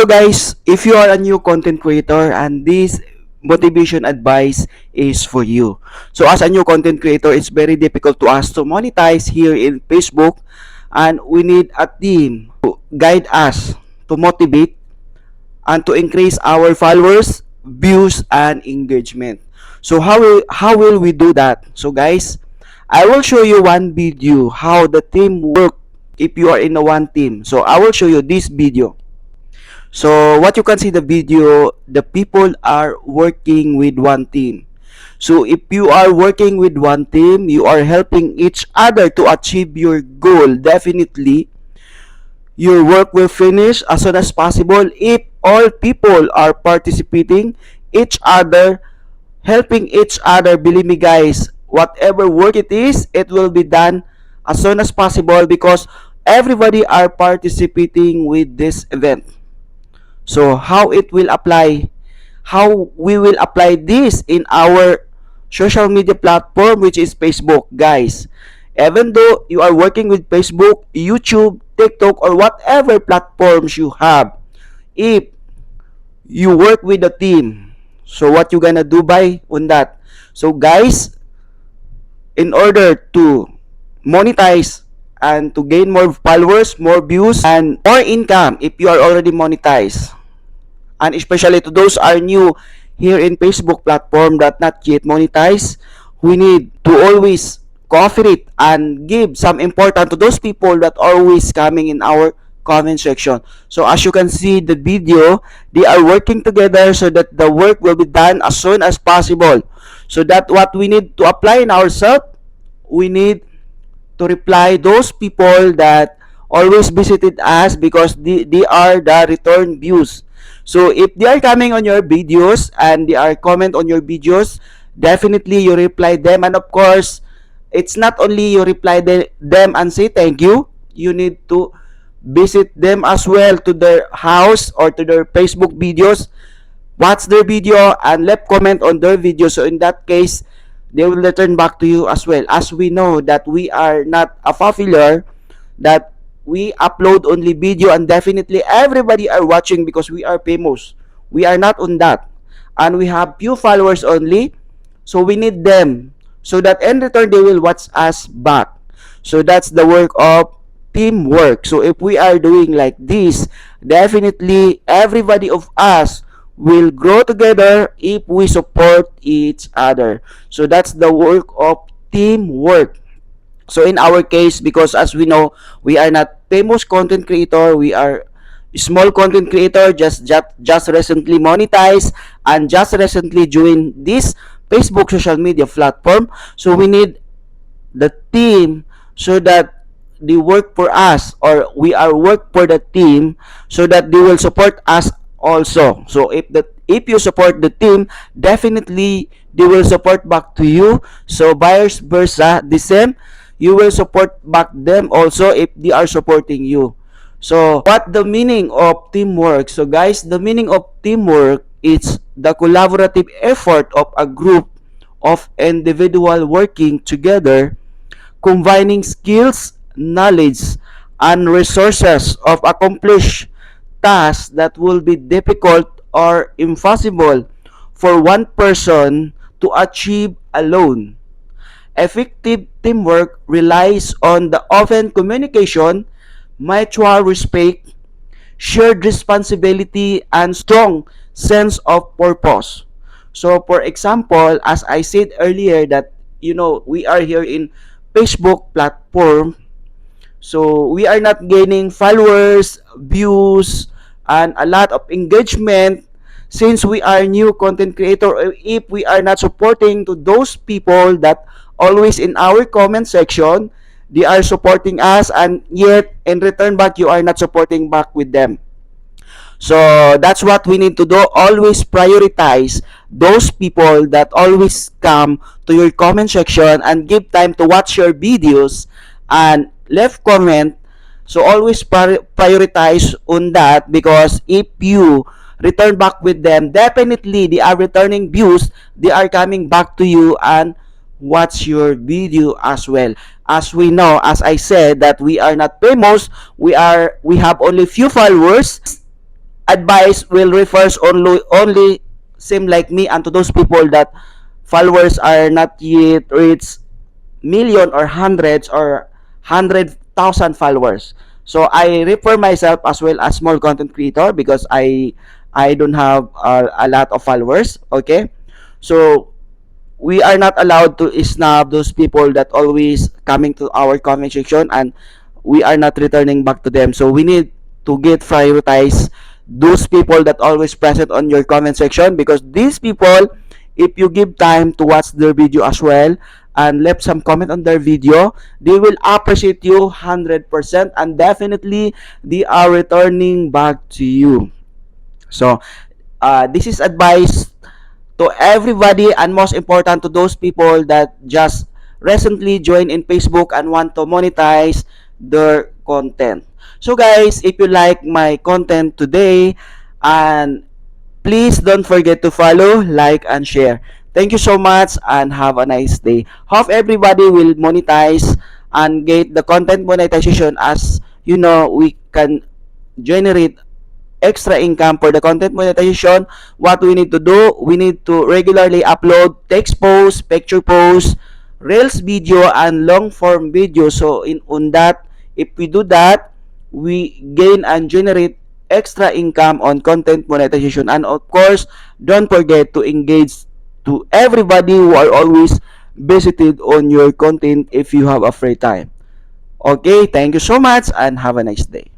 So guys, if you are a new content creator and this motivation advice is for you. So as a new content creator, it's very difficult to us to monetize here in Facebook, and we need a team to guide us, to motivate, and to increase our followers, views, and engagement. So how will we do that? So guys, I will show you one video how the team work if you are in a one team. So I will show you this video. So what you can see the video, the people are working with one team. So if you are working with one team, you are helping each other to achieve your goal. Definitely, your work will finish as soon as possible if all people are participating each other, helping each other. Believe me guys, whatever work it is, it will be done as soon as possible because everybody are participating with this event. So how it will apply, how we will apply this in our social media platform, which is Facebook, guys. Even though you are working with Facebook, YouTube, TikTok, or whatever platforms you have, if you work with a team, so what you gonna do by on that? So guys, in order to monetize and to gain more followers, more views, and more income if you are already monetized, and especially to those are new here in Facebook platform that not yet monetize, we need to always cooperate and give some important to those people that always coming in our comment section. So as you can see the video, they are working together so that the work will be done as soon as possible. So that what we need to apply in ourselves, we need to reply those people that always visited us because they are the return views. So if they are coming on your videos and they are comment on your videos, definitely you reply them. And of course, it's not only you reply them and say thank you, you need to visit them as well to their house or to their Facebook videos, watch their video and left comment on their video. So in that case, they will return back to you as well. As we know that we are not a popular, that we upload only video and definitely everybody are watching because we are famous. We are not on that. And we have few followers only. So we need them so that in return they will watch us back. So that's the work of teamwork. So if we are doing like this, definitely everybody of us will grow together if we support each other. So that's the work of teamwork. So in our case, because as we know, we are not famous content creator, we are small content creator, just recently monetized and just recently joined this Facebook social media platform. So we need the team so that they work for us, or we are work for the team so that they will support us also. So if you support the team, definitely they will support back to you. So vice versa, the same, you will support back them also if they are supporting you. So what the meaning of teamwork? So guys, the meaning of teamwork is the collaborative effort of a group of individual working together, combining skills, knowledge, and resources of accomplish tasks that will be difficult or impossible for one person to achieve alone. Effective teamwork relies on the open communication, mutual respect, shared responsibility, and strong sense of purpose. So, for example, as I said earlier, that we are here in Facebook platform, so we are not gaining followers, views, and a lot of engagement since we are new content creator. If we are not supporting to those people that always in our comment section, they are supporting us, and yet in return back you are not supporting back with them. So that's what we need to do. Always prioritize those people that always come to your comment section and give time to watch your videos and left comment. So always prioritize on that, because if you return back with them, definitely they are returning views, they are coming back to you and watch your video as well. As we know, as I said, that we are not famous, we have only few followers, advice will refers only same like me and to those people that followers are not yet reach million or hundreds or 100,000 followers. So I refer myself as well as small content creator because I don't have a lot of followers. Okay, so we are not allowed to snub those people that always coming to our comment section, and we are not returning back to them. So we need to get prioritize those people that always present on your comment section, because these people, if you give time to watch their video as well and left some comment on their video, they will appreciate you 100%, and definitely they are returning back to you. So this is advice to everybody, and most important to those people that just recently joined in Facebook and want to monetize their content. So guys, if you like my content today, and please don't forget to follow, like, and share. Thank you so much and have a nice day. Hope everybody will monetize and get the content monetization. As you know, we can generate extra income for the content monetization. What we need to do, we need to regularly upload text posts, picture posts, reels video, and long form video. So in on that, if we do that, we gain and generate extra income on content monetization. And of course, don't forget to engage to everybody who are always visited on your content if you have a free time. Okay, thank you so much and have a nice day.